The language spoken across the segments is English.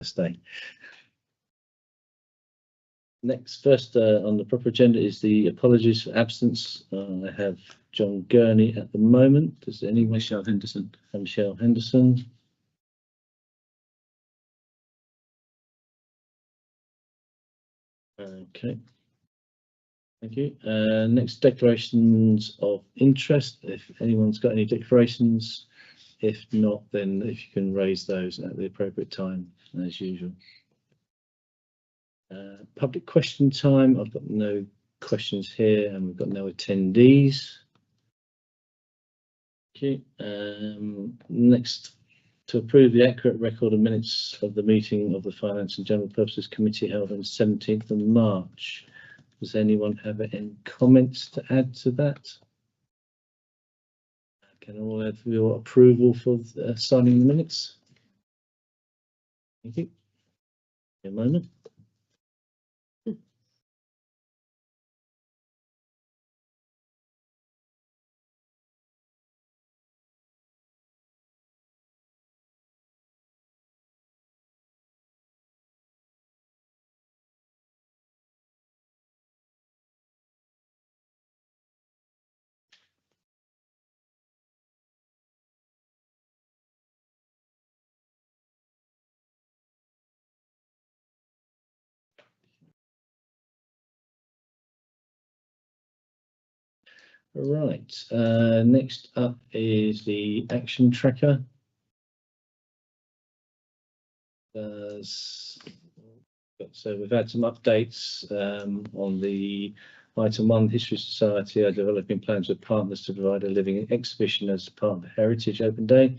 Stay. Next, first on the proper agenda is the apologies for absence. I have John Gurney at the moment. Does anyone? Michelle Henderson. And Michelle Henderson. Okay. Thank you. Next, declarations of interest. If anyone's got any declarations, if not, then if you can raise those at the appropriate time, as usual. Public question time. I've got no questions here, and we've got no attendees. Okay. Next, to approve the accurate record of minutes of the meeting of the Finance and General Purposes Committee held on 17th of March. Does anyone have any comments to add to that? Can all have your approval for signing the minutes? Thank you. A moment. Right, next up is the action tracker. So we've had some updates on the item 1. History Society are developing plans with partners to provide a living exhibition as part of Heritage Open Day.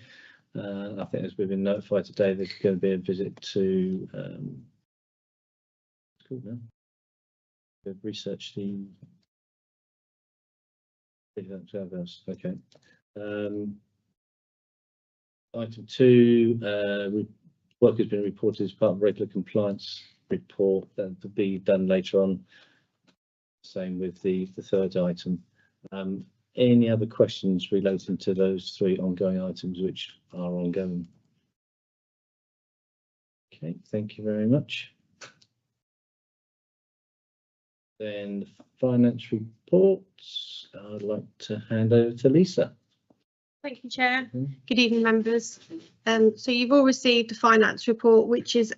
I think as we've been notified today, there's going to be a visit to we've researched the okay. Item 2, work has been reported as part of regular compliance report that will be done later on. Same with the third item. Any other questions relating to those 3 ongoing items which are ongoing? Okay, thank you very much. Then finance reports. I'd like to hand over to Lisa. Thank you, Chair. Good evening, members. So you've all received the finance report, which is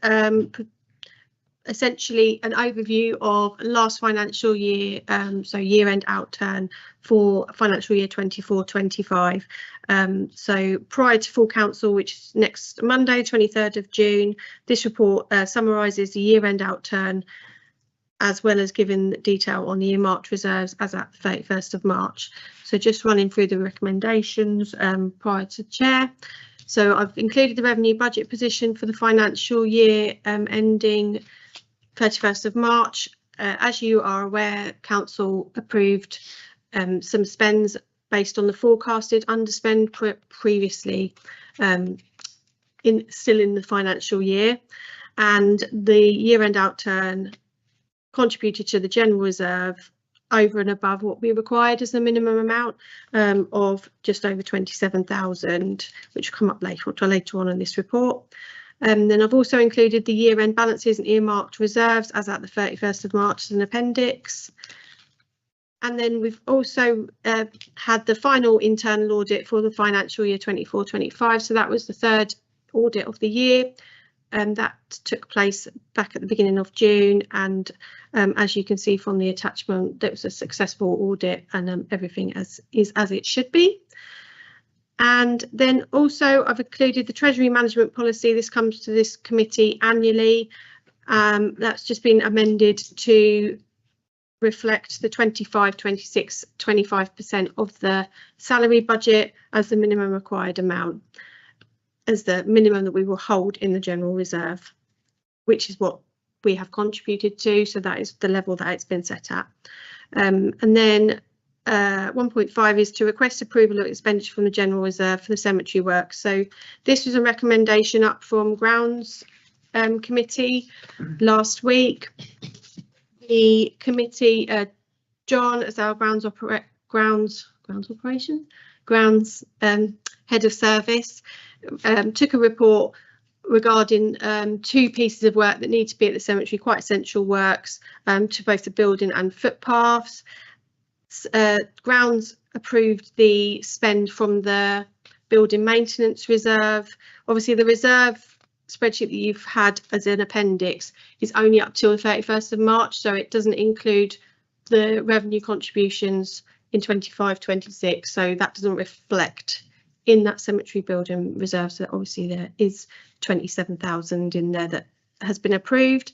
essentially an overview of last financial year, so year-end outturn for financial year 24-25. So prior to full council, which is next Monday, 23rd of June, this report summarises the year-end outturn, as well as giving detail on the earmarked reserves as at the 31st of March. So just running through the recommendations prior to Chair. So I've included the revenue budget position for the financial year ending 31st of March. As you are aware, Council approved some spends based on the forecasted underspend previously still in the financial year, and the year-end outturn contributed to the general reserve over and above what we required as the minimum amount of just over 27,000, which will come up later on in this report. Then I've also included the year-end balances and earmarked reserves as at the 31st of March as an appendix. And then we've also had the final internal audit for the financial year 24-25. So that was the 3rd audit of the year. That took place back at the beginning of June, and as you can see from the attachment, that was a successful audit, and everything is as it should be. And then also I've included the Treasury Management Policy. This comes to this committee annually. That's just been amended to reflect the 25, 26, 25% of the salary budget as the minimum required amount, as the minimum that we will hold in the general reserve, which is what we have contributed to. So that is the level that it's been set at. And then 1.5 is to request approval of expenditure from the general reserve for the cemetery work. So this was a recommendation up from Grounds Committee last week. The committee, John, as our grounds head of service, took a report regarding 2 pieces of work that need to be at the cemetery, quite essential works to both the building and footpaths. Grounds approved the spend from the building maintenance reserve. Obviously the reserve spreadsheet that you've had as an appendix is only up till the 31st of March, so it doesn't include the revenue contributions in 25-26, so that doesn't reflect in that cemetery building reserve. So obviously there is 27,000 in there that has been approved.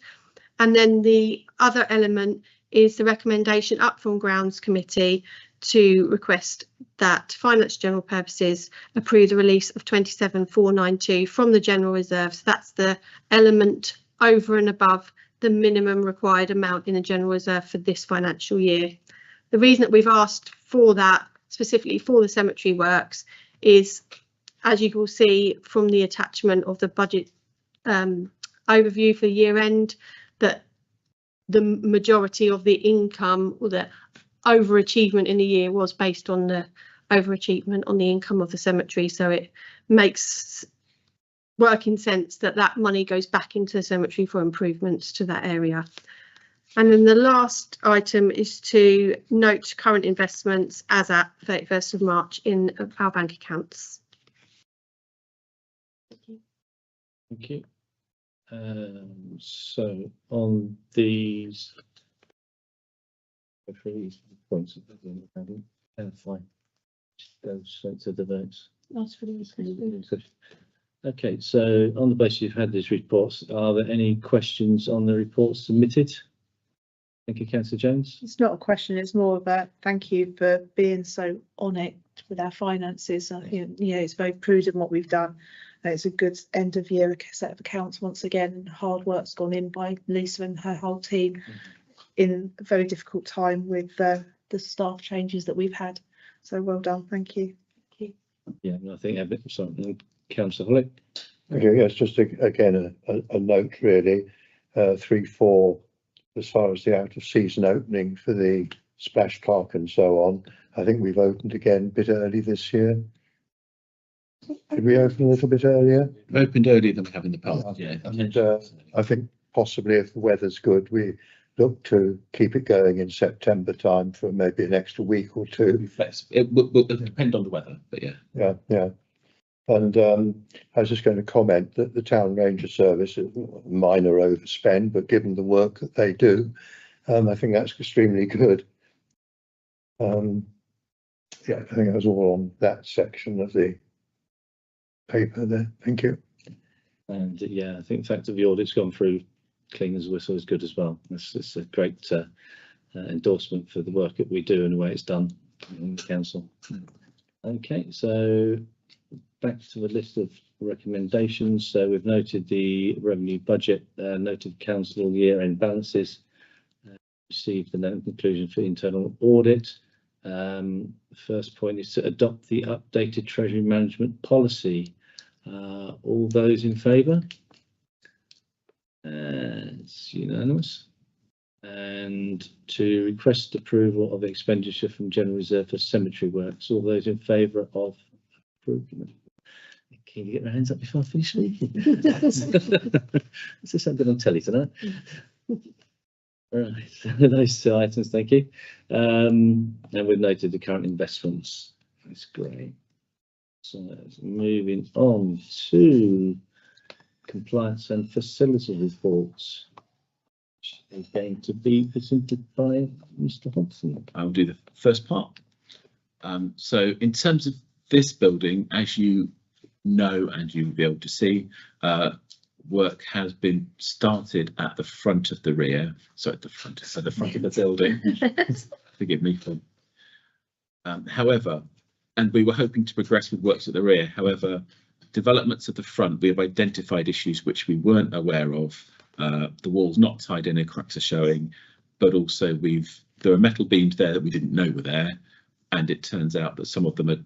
And then the other element is the recommendation up from Grounds Committee to request that Finance General Purposes approve the release of 27,492 from the General Reserve. So that's the element over and above the minimum required amount in the General Reserve for this financial year. The reason that we've asked for that specifically for the cemetery works is, as you will see from the attachment of the budget overview for year end, that the majority of the income or the overachievement in the year was based on the overachievement on the income of the cemetery. So it makes working sense that that money goes back into the cemetery for improvements to that area. And then the last item is to note current investments as at 31st of March in our bank accounts. Thank you. So on these points, fine. Just go straight to the votes. Okay, so on the basis you've had these reports, are there any questions on the reports submitted? Thank you, Councillor Jones. It's not a question, it's more of a thank you for being so on it with our finances. I think, you know, it's very prudent what we've done. It's a good end of year set of accounts once again. Hard work's gone in by Lisa and her whole team in a very difficult time with the staff changes that we've had. So well done, thank you. Yeah, and I think a bit something, Councillor Hollick. Okay, yes, just again a note really, 3-4 as far as the out of season opening for the Splash Park and so on. I think we've opened again a bit early this year. Did we open a little bit earlier? We opened earlier than we have in the past, yeah. And I think possibly if the weather's good, we look to keep it going in September time for maybe an extra week or two. It will depend on the weather, but yeah. Yeah. And I was just going to comment that the Town Ranger Service is a minor overspend, but given the work that they do, I think that's extremely good. Yeah, I think that was all on that section of the paper there. Thank you. And yeah, I think the fact that the audit's gone through clean as a whistle is good as well. It's a great endorsement for the work that we do and the way it's done in the council. Okay, so back to the list of recommendations. So we've noted the revenue budget, noted council year-end balances, received the note conclusion for internal audit. The first point is to adopt the updated treasury management policy. All those in favour? It's unanimous. And to request approval of expenditure from General Reserve for cemetery works. All those in favour of approval? Can you get their hands up before I finish speaking? Is this something on telly tonight? Right, those 2 items, thank you. And we've noted the current investments. That's great. So moving on to compliance and facility reports. Which is going to be presented by Mr. Hodson. I'll do the first part. So in terms of this building, as you know and you'll be able to see, work has been started at the front of the rear, so at the front of the building. Forgive me for. However, and we were hoping to progress with works at the rear. However, developments at the front, we have identified issues which we weren't aware of. The wall's not tied in, and cracks are showing, but also there are metal beams there that we didn't know were there, and it turns out that some of them are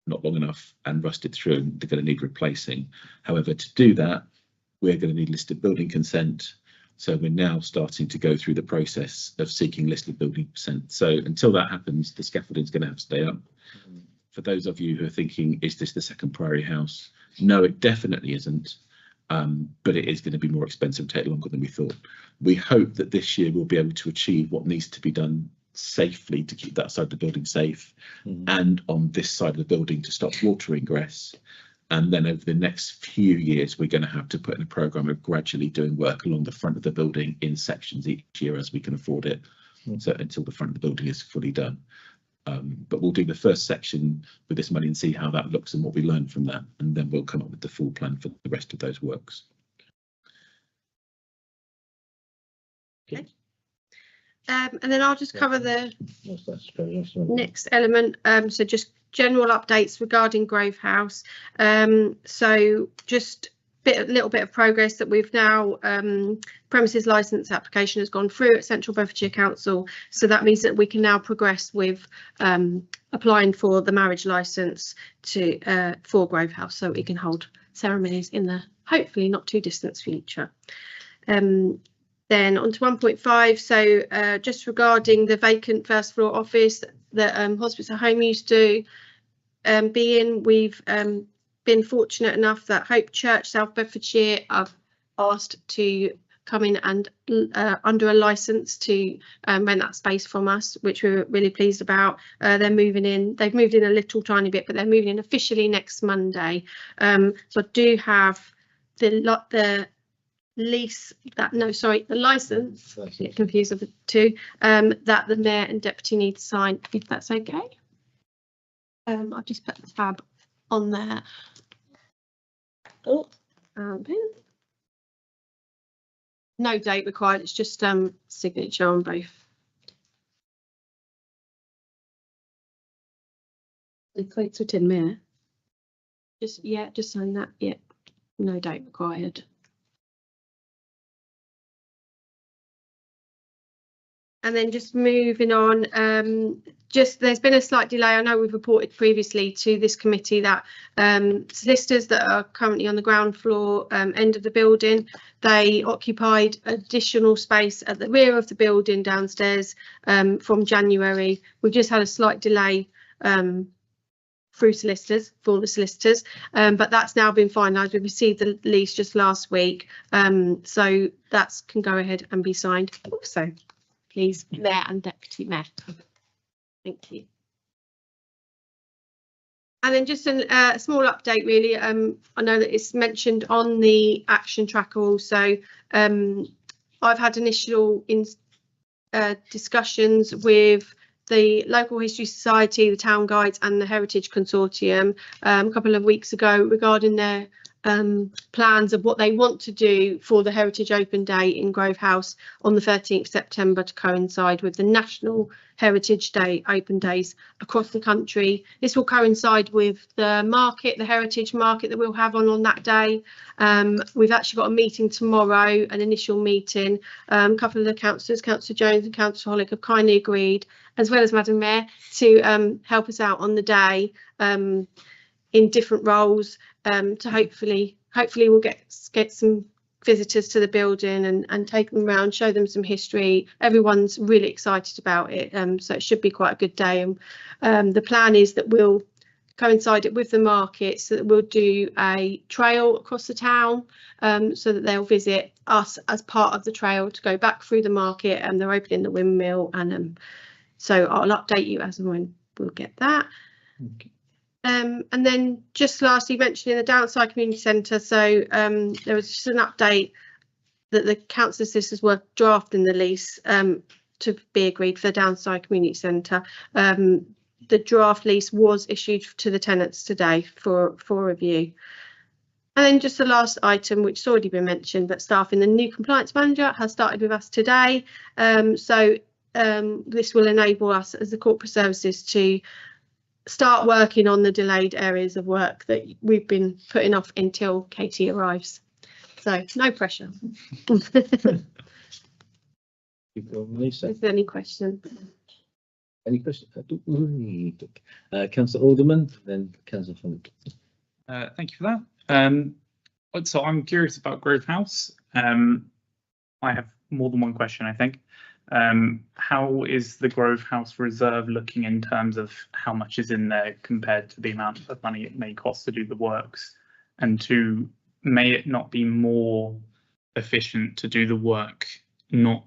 not long enough and rusted through, and they're going to need replacing. However, to do that, we're going to need listed building consent. So we're now starting to go through the process of seeking listed building consent. So until that happens, the scaffolding is going to have to stay up. For those of you who are thinking, is this the second Priory house? No, it definitely isn't. but it is going to be more expensive and take longer than we thought. We hope that this year we'll be able to achieve what needs to be done safely to keep that side of the building safe, and on this side of the building to stop water ingress. And then over the next few years, we're going to have to put in a programme of gradually doing work along the front of the building in sections each year as we can afford it. So until the front of the building is fully done. But we'll do the first section with this money and see how that looks and what we learn from that. And then we'll come up with the full plan for the rest of those works. And then I'll just cover the That's very nice, isn't it? next element. So just general updates regarding Grove House. So just a little bit of progress that we've now premises licence application has gone through at Central Bedfordshire Council. So that means that we can now progress with applying for the marriage licence to for Grove House, so we can hold ceremonies in the hopefully not too distant future. Then on to 1.5, so just regarding the vacant first floor office that Hospice at Home used to be in, we've been fortunate enough that Hope Church, South Bedfordshire, have asked to come in and under a licence to rent that space from us, which we're really pleased about. They're moving in, they've moved in a little tiny bit, but they're moving in officially next Monday. So I do have the lease that the license, get confused with the two, that the mayor and deputy need to sign, if that's okay. I'll just put the tab on there. Oh, no date required, it's just signature on both. Equates with in mayor. Just sign that, yeah, no date required. And then just moving on, there's been a slight delay. I know we've reported previously to this committee that solicitors that are currently on the ground floor end of the building, they occupied additional space at the rear of the building downstairs from January. We've just had a slight delay through solicitors, for the solicitors, but that's now been finalised. We received the lease just last week, so that can go ahead and be signed also. Please, Mayor and Deputy Mayor. Thank you. And then just a small update really. I know that it's mentioned on the action tracker also. I've had initial discussions with the Local History Society, the Town Guides and the Heritage Consortium a couple of weeks ago regarding their plans of what they want to do for the Heritage Open Day in Grove House on the 13th September to coincide with the National Heritage Day Open Days across the country. This will coincide with the market, the Heritage Market that we'll have on that day. We've actually got a meeting tomorrow, an initial meeting. A couple of the councillors, Councillor Jones and Councillor Hollick, have kindly agreed, as well as Madam Mayor, to help us out on the day in different roles, to hopefully we'll get some visitors to the building and take them around, show them some history. Everyone's really excited about it, so it should be quite a good day. And the plan is that we'll coincide it with the market, so that we'll do a trail across the town, so that they'll visit us as part of the trail to go back through the market, and they're opening the windmill, and so I'll update you as and when we'll get that. Okay. And then just lastly, mentioning the Downside Community Centre, so there was just an update that the council assistants were drafting the lease to be agreed for the Downside Community Centre. The draft lease was issued to the tenants today for review. And then just the last item, which has already been mentioned, but staffing, the new compliance manager has started with us today. So this will enable us as the corporate services to start working on the delayed areas of work that we've been putting off until Katie arrives. So no pressure. Lisa, Is there any question? any questions? Councillor Alderman, then Councillor Hollick. Thank you for that. So I'm curious about Grove House. I have more than one question, I think. How is the Grove House reserve looking in terms of how much is in there compared to the amount of money it may cost to do the works? And to may it not be more efficient to do the work not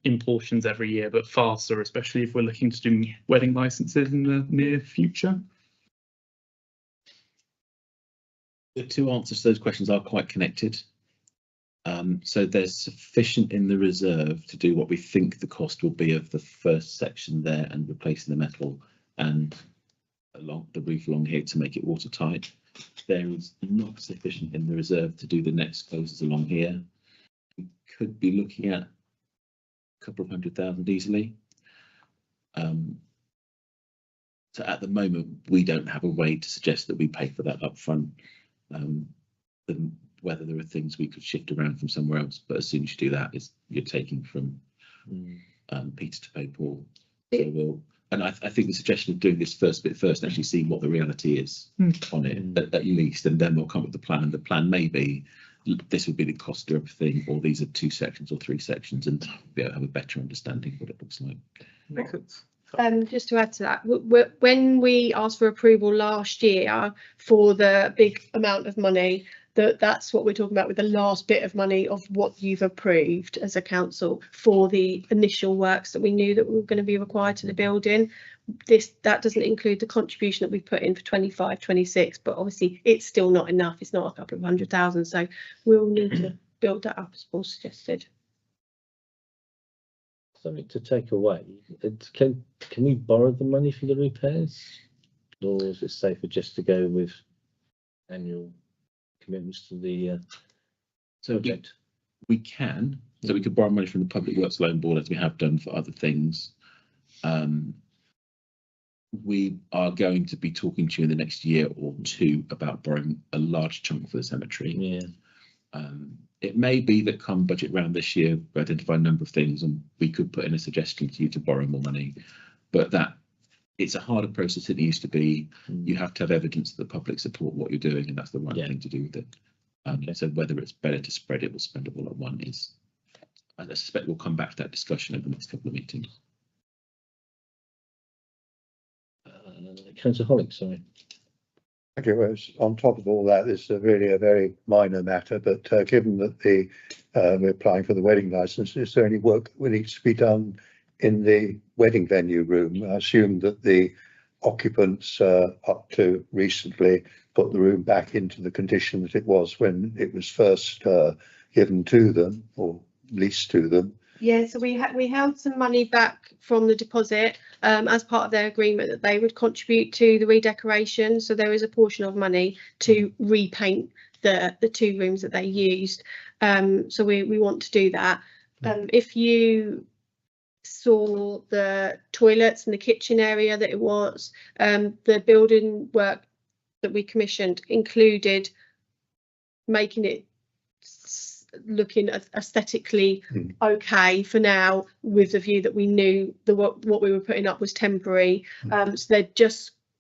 in portions every year, but faster, especially if we're looking to do wedding licenses in the near future? The two answers to those questions are quite connected. So there's sufficient in the reserve to do what we think the cost will be of the first section there and replacing the metal and along the roof along here to make it watertight. There is not sufficient in the reserve to do the next closes along here. We could be looking at a couple of 100,000 easily. So at the moment, we don't have a way to suggest that we pay for that upfront. Whether there are things we could shift around from somewhere else, but as soon as you do that, you're taking from Peter to pay Paul. So and I think the suggestion of doing this first bit first and actually seeing what the reality is on it at least, and then we'll come up with the plan. And the plan may be this would be the cost of everything, or these are 2 sections or 3 sections, and be able to have a better understanding of what it looks like. Makes sense. Just to add to that, when we asked for approval last year for the big amount of money, that's what we're talking about with the last bit of money of what you've approved as a council for the initial works that we knew that were going to be required to the building. That doesn't include the contribution that we put in for 25, 26, but obviously it's still not enough. It's not a couple of 100,000, so we'll need to build that up as Paul suggested. Something to take away. Can we borrow the money for the repairs, or is it safer just to go with annual commitments to the project? We can. So we could borrow money from the Public Works Loan Board as we have done for other things. We are going to be talking to you in the next year or two about borrowing a large chunk for the cemetery. Yeah. It may be that come budget round this year, we identify a number of things and we could put in a suggestion to you to borrow more money, but it's a harder process than it used to be. You have to have evidence that the public support what you're doing, and that's the right thing to do with it. So whether it's better to spread it or spend it all at one is, I suspect we'll come back to that discussion over the next couple of meetings. Councillor Hollick, sorry. Thank you. Well, on top of all that, this is really a very minor matter, but given that we're applying for the wedding licence, is there any work that needs to be done in the wedding venue room? I assume that the occupants up to recently put the room back into the condition that it was when it was first given to them or leased to them. Yeah, so we held some money back from the deposit as part of their agreement that they would contribute to the redecoration. So there is a portion of money to repaint the 2 rooms that they used. So we want to do that. If you saw the toilets and the kitchen area that it was, the building work that we commissioned included making it looking aesthetically okay for now, with the view that we knew what we were putting up was temporary. So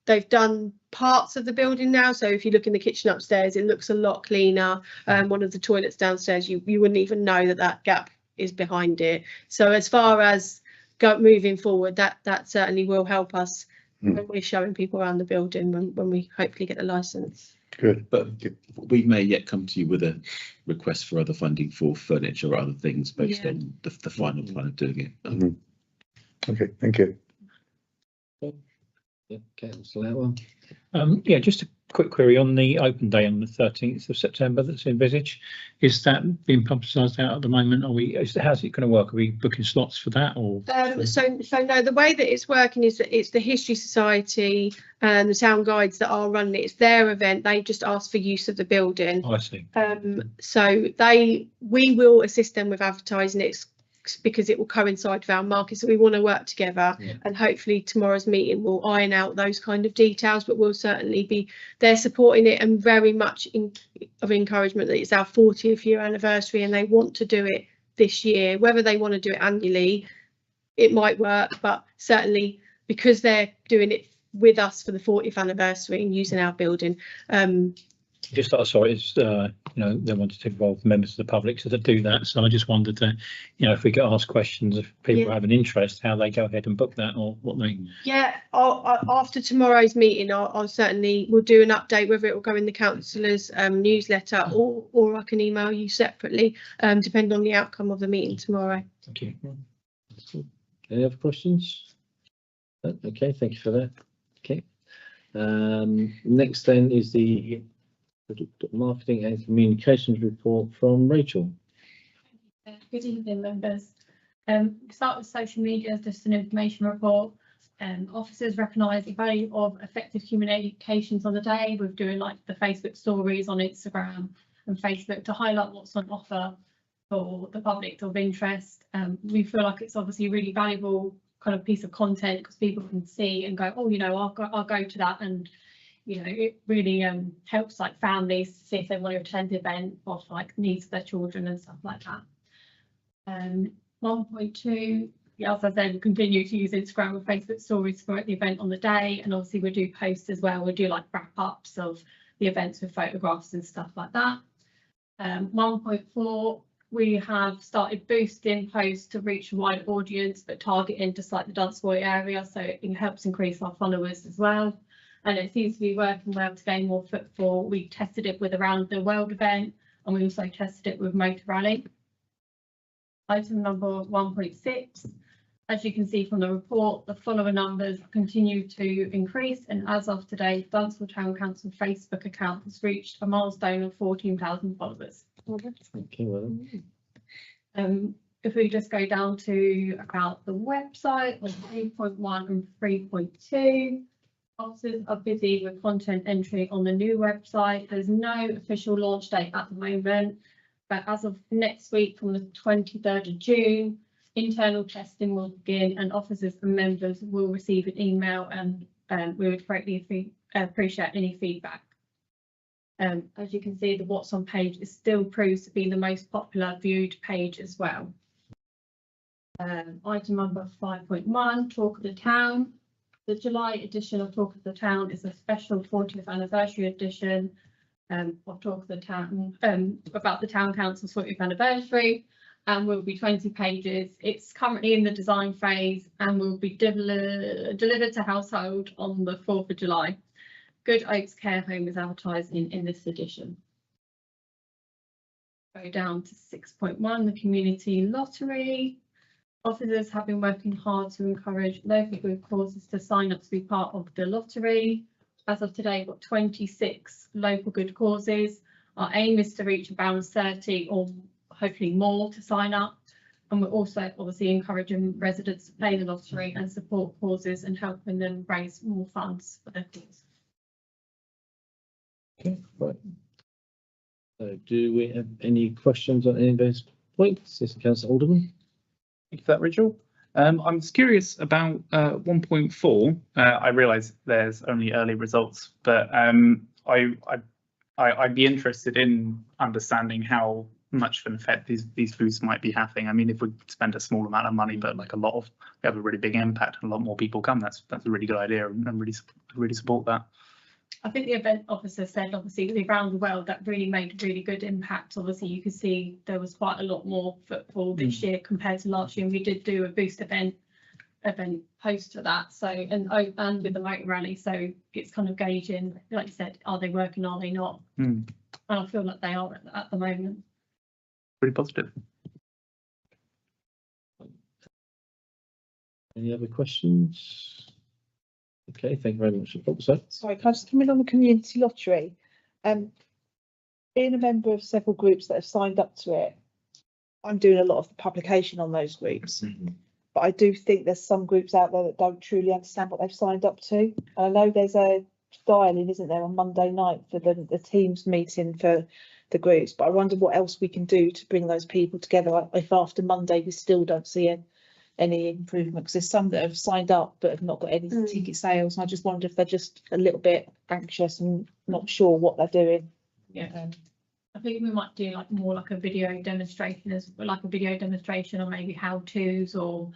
they've done parts of the building now, so if you look in the kitchen upstairs, it looks a lot cleaner. One of the toilets downstairs, you wouldn't even know that gap is behind it. So as far as moving forward, that certainly will help us when we're showing people around the building when we hopefully get the license. Good. But we may yet come to you with a request for other funding for furniture or other things based on the final plan of doing it. Okay, thank you. Yeah, Councillor Atwell. Yeah, just a quick query on the open day on the 13th of September that's envisaged. Is that being publicised out at the moment? How's it going to work? Are we booking slots for that, or? So no, the way that it's working is that it's the History Society and the town guides that are running it. It's their event. They just ask for use of the building. I see. So we will assist them with advertising it, because it will coincide with our market, so we want to work together, and hopefully tomorrow's meeting will iron out those kind of details, but we'll certainly be there supporting it, and very much of encouragement that it's our 40th year anniversary and they want to do it this year. Whether they want to do it annually, it might work, but certainly because they're doing it with us for the 40th anniversary and using our building, Just that I saw it as, they wanted to involve members of the public to do that. So I just wondered, if we get asked questions, if people Yeah. have an interest, how they go ahead and book that or what they. Yeah, after tomorrow's meeting, I'll certainly, we'll do an update, whether it will go in the councillors' newsletter or I can email you separately, depending on the outcome of the meeting tomorrow. Thank you. Any other questions? No? Okay, thank you for that. Okay. Next then is the marketing and communications report from Rachel. Good evening, members. Start with social media, just an information report. Officers recognise the value of effective communications on the day. We're doing like the Facebook stories on Instagram and Facebook to highlight what's on offer for the public of interest. We feel like it's obviously a really valuable kind of piece of content because people can see and go, oh, I'll go to that, and it really helps like families to see if they want to attend the event or like needs of their children and stuff like that. 1.2, as I said, we'll continue to use Instagram and Facebook stories for the event on the day, and obviously we'll do posts as well. We'll do like wrap-ups of the events with photographs and stuff like that. 1.4, we have started boosting posts to reach a wider audience, but targeting just like the Dunstable area, so it helps increase our followers as well. And it seems to be working well to gain more footfall. We tested it with Around the World event, and we also tested it with Motor Rally. Item number 1.6. As you can see from the report, the follower numbers continue to increase, and as of today, Dunstable Town Council Facebook account has reached a milestone of 14,000 followers. Okay, well, If we just go down to about the website on 3.1 and 3.2, officers are busy with content entry on the new website. There's no official launch date at the moment, but as of next week, from the 23rd of June, internal testing will begin, and officers and members will receive an email, and we would greatly appreciate any feedback. As you can see, the What's On page is still proves to be the most popular viewed page as well. Item number 5.1, Talk of the Town. The July edition of Talk of the Town is a special 40th anniversary edition of Talk of the Town, about the Town Council's 40th anniversary, and will be 20 pages. It's currently in the design phase and will be delivered to household on the 4th of July. Good Oaks Care Home is advertised in this edition. Go down to 6.1, the Community Lottery. Officers have been working hard to encourage local good causes to sign up to be part of the lottery. As of today, we've got 26 local good causes. Our aim is to reach around 30 or hopefully more to sign up. And we're also obviously encouraging residents to play the lottery and support causes and helping them raise more funds for their cause. okay, right. So do we have any questions on any of those points? Yes, Councillor Alderman. Thank you for that, Rachel. I'm just curious about 1.4. I realise there's only early results, but I'd be interested in understanding how much of an effect these boosts might be having. I mean, if we spend a small amount of money, but like we have a really big impact and a lot more people come, that's a really good idea, and really support that. I think the event officer said, obviously, the Around the World, that really made a really good impact. Obviously, you could see there was quite a lot more footfall this year compared to last year. And we did do a boost event post for that. So, and with the Motor Rally. So it's kind of gauging, like you said, are they working, are they not? And I feel like they are at the moment. Pretty positive. Any other questions? Okay, thank you very much. Sorry, can I just come in on the community lottery? Being a member of several groups that have signed up to it, I'm doing a lot of the publication on those groups. But I do think there's some groups out there that don't truly understand what they've signed up to. And I know there's a dial-in, isn't there, on Monday night for the Teams meeting for the groups. But I wonder what else we can do to bring those people together if after Monday we still don't see any improvement, because there's some that have signed up but have not got any ticket sales. And I just wonder if they're just a little bit anxious and not sure what they're doing. Yeah. I think we might do like more like a video demonstration, or maybe how-tos or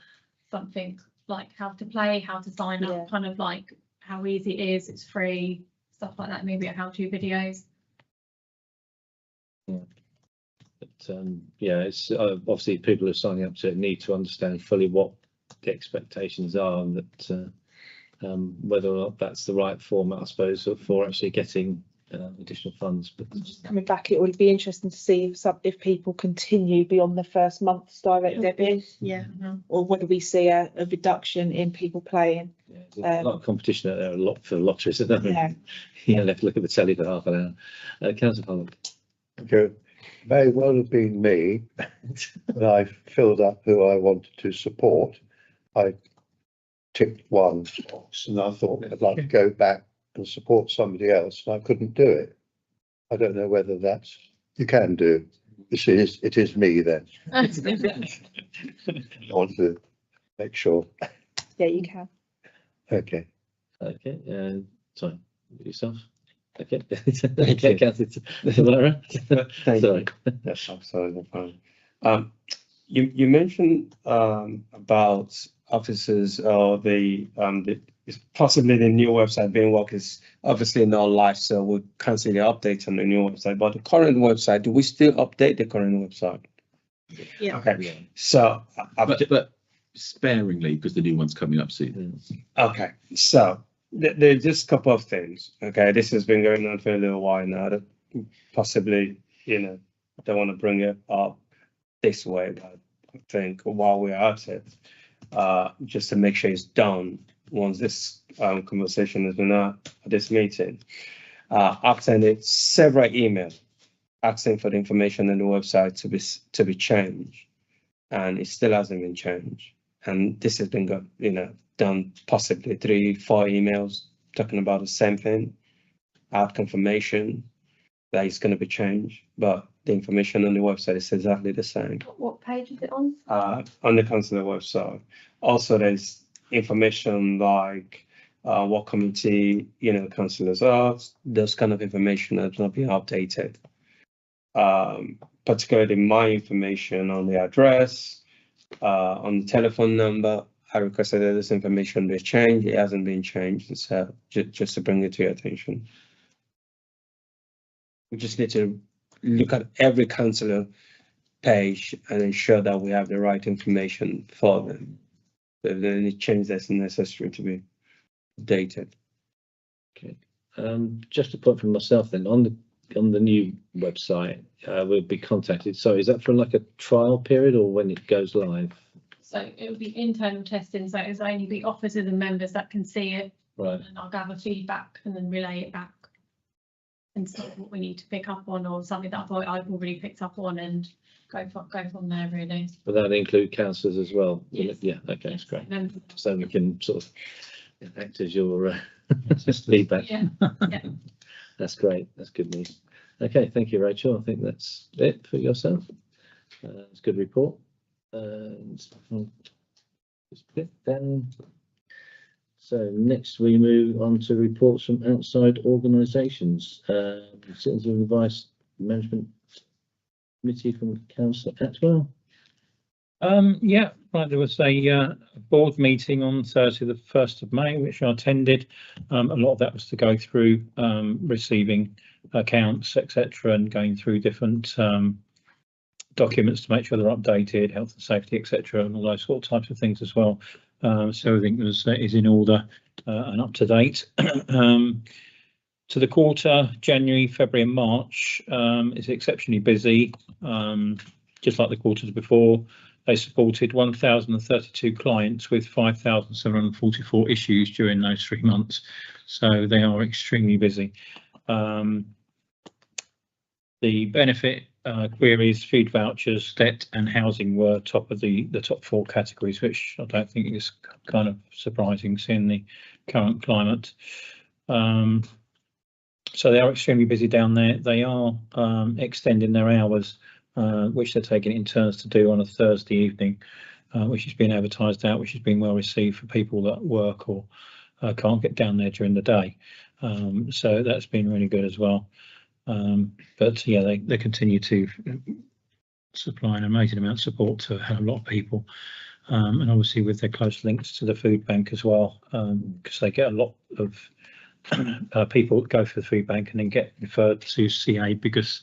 something like how to play, how to sign up, kind of like how easy it is, it's free, stuff like that, maybe a how-to videos. But yeah, it's obviously people who are signing up to it need to understand fully what the expectations are, and that whether or not that's the right format, I suppose, for actually getting additional funds. But Just coming back, it would be interesting to see if people continue beyond the first month's direct debit, Yeah. or whether we see a reduction in people playing. yeah, there's a lot of competition out there, a lot for lotteries. Isn't there? Yeah. Yeah, left to look at the telly for half an hour. Councillor Pollock. Okay, may well have been me, when I filled up who I wanted to support. I ticked one box and I thought I'd like to go back and support somebody else, and I couldn't do it. I don't know whether that's, you can do. It is me then. I want to make sure. Yeah, you can. Okay. Okay, sorry, yourself. Okay. Thank Okay, you. Councillor Valera. Thank Sorry. you. Yes, I'm sorry, no problem. You mentioned about officers or the possibly the new website being work is obviously not live, so we can't see the update on the new website. But the current website, do we still update the current website? Yeah. Okay, Yeah. so But sparingly, because the new one's coming up soon. okay, so there's just a couple of things. Okay, this has been going on for a little while now. That possibly, don't want to bring it up this way, but I think while we're at it, just to make sure it's done once this conversation has been at this meeting. I've sent it several emails asking for the information on the website to be changed, and it still hasn't been changed. And this has been done possibly 3-4 emails talking about the same thing. I have confirmation that it's going to be changed, but the information on the website is exactly the same. What page is it on? On the council website. Also, there's information like what committee councillors are. Those kind of information has not been updated. Particularly my information on the address, on the telephone number. I requested that this information be changed. It hasn't been changed, so just to bring it to your attention. We just need to look at every councillor page and ensure that we have the right information for them. If there's any change that's necessary to be updated. Okay. Just a point from myself then, on the new website, we'll be contacted. So is that for like a trial period or when it goes live? So it will be internal testing, so it'll only be officers and members that can see it. Right. And I'll gather feedback and then relay it back. And see what we need to pick up on, or something that I've already picked up on, and go from there really. But that include councillors as well? Yes. Yeah, okay, Yes, that's great. members. So we can sort of act as your feedback. Yeah, yeah. That's great. That's good news. Okay, thank you, Rachel. I think that's it for yourself. It's a good report. Just put it down. So next we move on to reports from outside organisations. Citizens Advice Management Committee from Councillor Atwell. Yeah, right. There was a board meeting on Thursday, the 1st of May, which I attended. A lot of that was to go through receiving accounts, etc., and going through different documents to make sure they're updated, health and safety, etc., and all those sort of types of things as well. So everything is in order and up to date. To the quarter, January, February and March is exceptionally busy, just like the quarters before. They supported 1,032 clients with 5,744 issues during those 3 months. So they are extremely busy. The benefit queries, food vouchers, debt and housing were top of the top 4 categories, which I don't think is kind of surprising seeing the current climate. So they are extremely busy down there. They are extending their hours, which they're taking in turns to do on a Thursday evening, which has been advertised out, which has been well received for people that work or can't get down there during the day. So that's been really good as well. But yeah, they continue to supply an amazing amount of support to a lot of people, and obviously with their close links to the food bank as well, because they get a lot of people go for the food bank and then get referred to CA because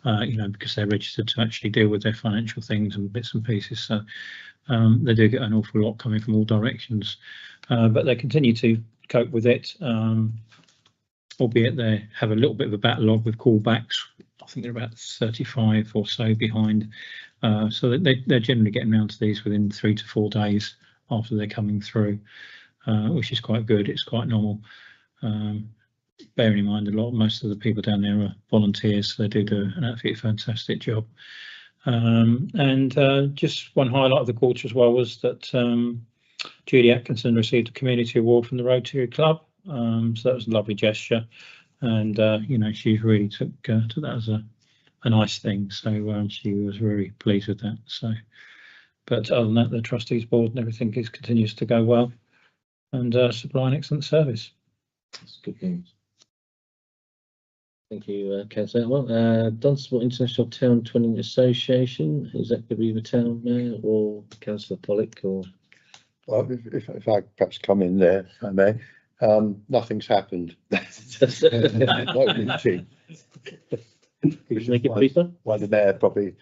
because they're registered to actually deal with their financial things and bits and pieces. So they do get an awful lot coming from all directions, but they continue to cope with it, albeit they have a little bit of a backlog with callbacks. I think they're about 35 or so behind. So they're generally getting around to these within 3 to 4 days after they're coming through, which is quite good. It's quite normal. Bearing in mind most of the people down there are volunteers, so they do an absolutely fantastic job. And just one highlight of the quarter as well was that Judy Atkinson received a community award from the Rotary Club. So that was a lovely gesture, and she really took that as a nice thing. So she was very pleased with that. So, but other than that, the trustees board and everything continues to go well, and supply an excellent service. That's good news. Thank you, Councillor. Well, Dunstable International Town Twinning Association, is that going to be the town mayor or Councillor Pollock? Or Well, if I perhaps come in there, if I may. Nothing's happened. No meeting. Could you make it briefer? Why the mayor probably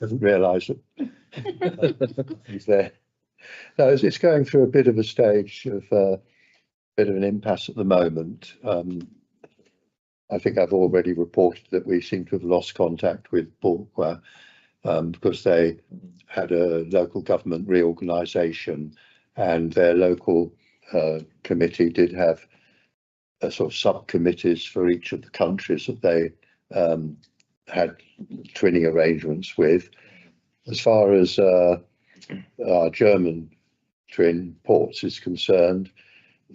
doesn't realise that he's there. No, it's going through a bit of a stage of bit of an impasse at the moment. I think I've already reported that we seem to have lost contact with Borqua because they had a local government reorganisation, and their local committee did have a sort of subcommittees for each of the countries that they had twinning arrangements with. As far as our German twin ports is concerned,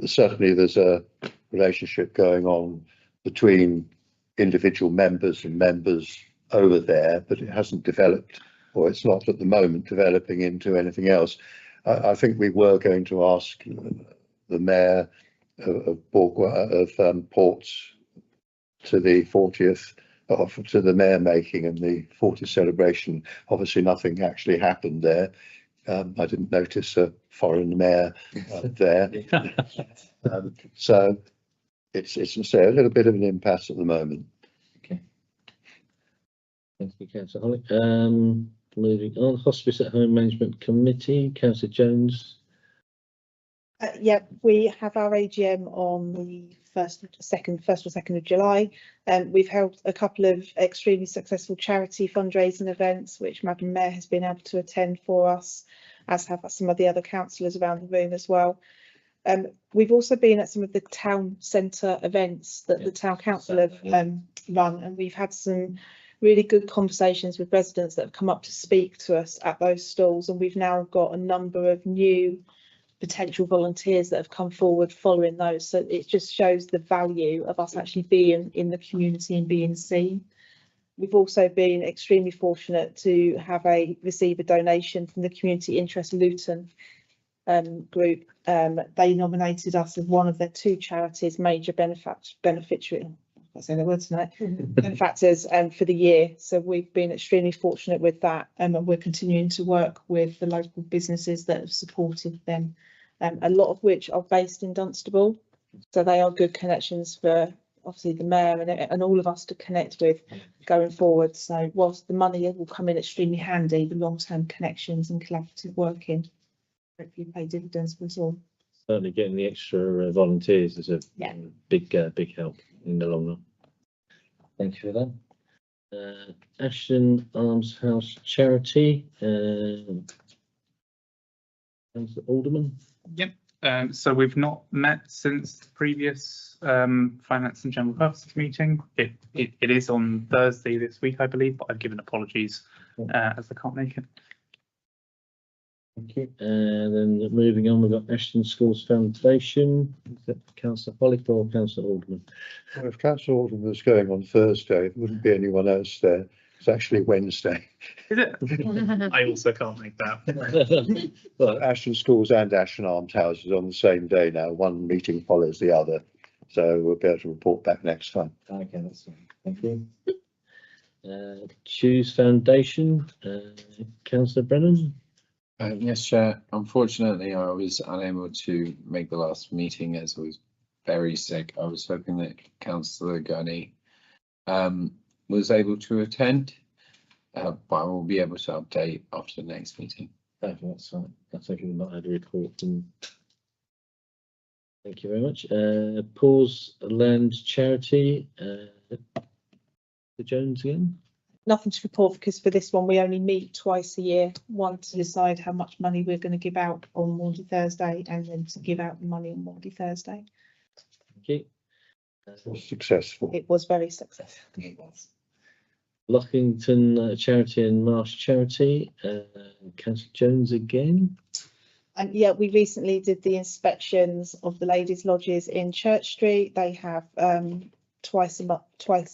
certainly there's a relationship going on between individual members and members over there, but it hasn't developed, or it's not at the moment developing into anything else. I think we were going to ask the mayor of Ports to the 40th, to the mayor making and the 40th celebration. Obviously nothing actually happened there. I didn't notice a foreign mayor there. So it's a little bit of an impasse at the moment. Okay. Thank you, Councillor Holly. Moving on, Hospice at Home Management Committee, Councillor Jones. Yeah, we have our AGM on the 1st or 2nd of July. We've held a couple of extremely successful charity fundraising events, which Madam Mayor has been able to attend for us, as have some of the other councillors around the room as well. We've also been at some of the town centre events that the town council have run, and we've had some really good conversations with residents that have come up to speak to us at those stalls, and we've now got a number of new potential volunteers that have come forward following those. So it just shows the value of us actually being in the community and being seen. We've also been extremely fortunate to have receive a donation from the Community Interest Luton group. They nominated us as one of their 2 charities, major beneficiary. I say the words tonight. Benefactors for the year. So we've been extremely fortunate with that, and we're continuing to work with the local businesses that have supported them, a lot of which are based in Dunstable. So they are good connections for obviously the mayor and all of us to connect with going forward. So whilst the money will come in extremely handy, the long-term connections and collaborative working hopefully pay dividends for us all. Certainly getting the extra volunteers is a big help in the long run. Thank you for that. Ashton Arms House Charity, Councillor Alderman. Yep. So we've not met since the previous Finance and General Purposes meeting. It is on Thursday this week, I believe, but I've given apologies as I can't make it. Thank you. And then moving on, we've got Ashton Schools Foundation. Is that Councillor Pollock or Councillor Alderman? Well, if Councillor Alderman was going on Thursday, there wouldn't be anyone else there. It's actually Wednesday. Is it? I also can't make that. Well, Ashton Schools and Ashton Arms Houses on the same day now. One meeting follows the other. So we'll be able to report back next time. Okay, that's fine. Thank you. Choose Foundation, Councillor Brennan. Yes, Chair. Unfortunately, I was unable to make the last meeting as I was very sick. I was hoping that Councillor Gunny was able to attend, but I will be able to update after the next meeting. Okay, that's fine. That's okay. We've not had a report. Thank you very much. Paws Land Charity. The Jones again. Nothing to report because for this one, we only meet twice a year, one to decide how much money we're going to give out on Maundy Thursday and then to give out the money on Maundy Thursday. Thank you. Successful. It was very successful. It was. Lockington Charity and Marsh Charity. Councillor Jones again. And yeah, we recently did the inspections of the ladies' lodges in Church Street. They have twice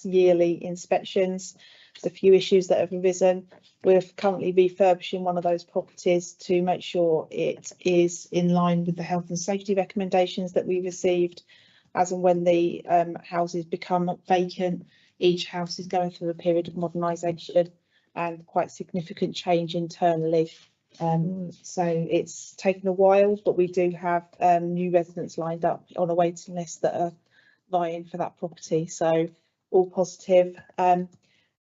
yearly inspections. There's a few issues that have arisen. We're currently refurbishing one of those properties to make sure it is in line with the health and safety recommendations that we received. As and when the houses become vacant, each house is going through a period of modernisation and quite significant change internally. So it's taken a while, but we do have new residents lined up on a waiting list that are vying for that property. So all positive.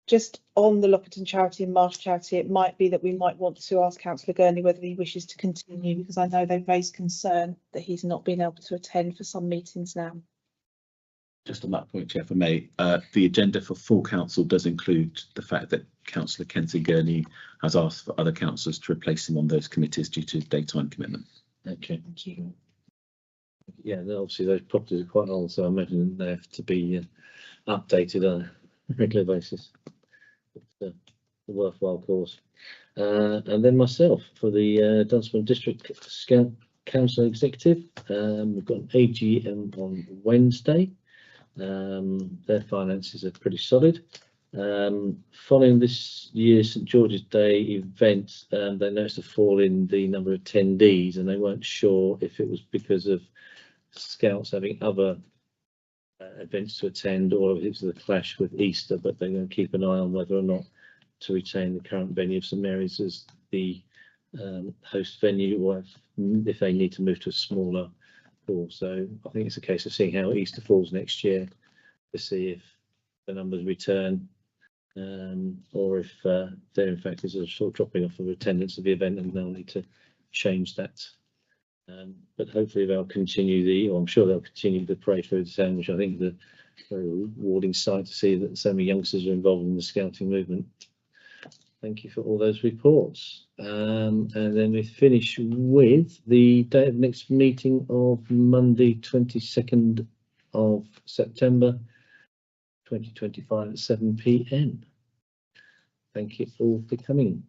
Just on the Lockington Charity and Marsh Charity, it might be that we might want to ask Councillor Gurney whether he wishes to continue, because I know they've raised concern that he's not been able to attend for some meetings now. Just on that point, Chair, if I may, the agenda for full council does include the fact that Councillor Kenzie Gurney has asked for other councillors to replace him on those committees due to daytime commitment. Okay. Thank you. Yeah, obviously those properties are quite old, so I imagine they have to be updated on a regular basis. It's a worthwhile cause. And then myself for the Dunstable District Council Executive. We've got an AGM on Wednesday. Their finances are pretty solid. Following this year's St George's Day event, they noticed a fall in the number of attendees, and they weren't sure if it was because of Scouts having other events to attend or if it was the clash with Easter, but they're going to keep an eye on whether or not to retain the current venue of St Mary's as the host venue, or if they need to move to a smaller hall. So I think it's a case of seeing how Easter falls next year to see if the numbers return, or if there in fact is a short dropping off of attendance of the event and they'll need to change that. But hopefully they'll continue I'm sure they'll continue the Parade Through the Town, which I think is a very rewarding sight to see that so many youngsters are involved in the scouting movement. Thank you for all those reports. And then we finish with the date of next meeting of Monday, 22nd of September 2025 at 7 PM. Thank you all for coming.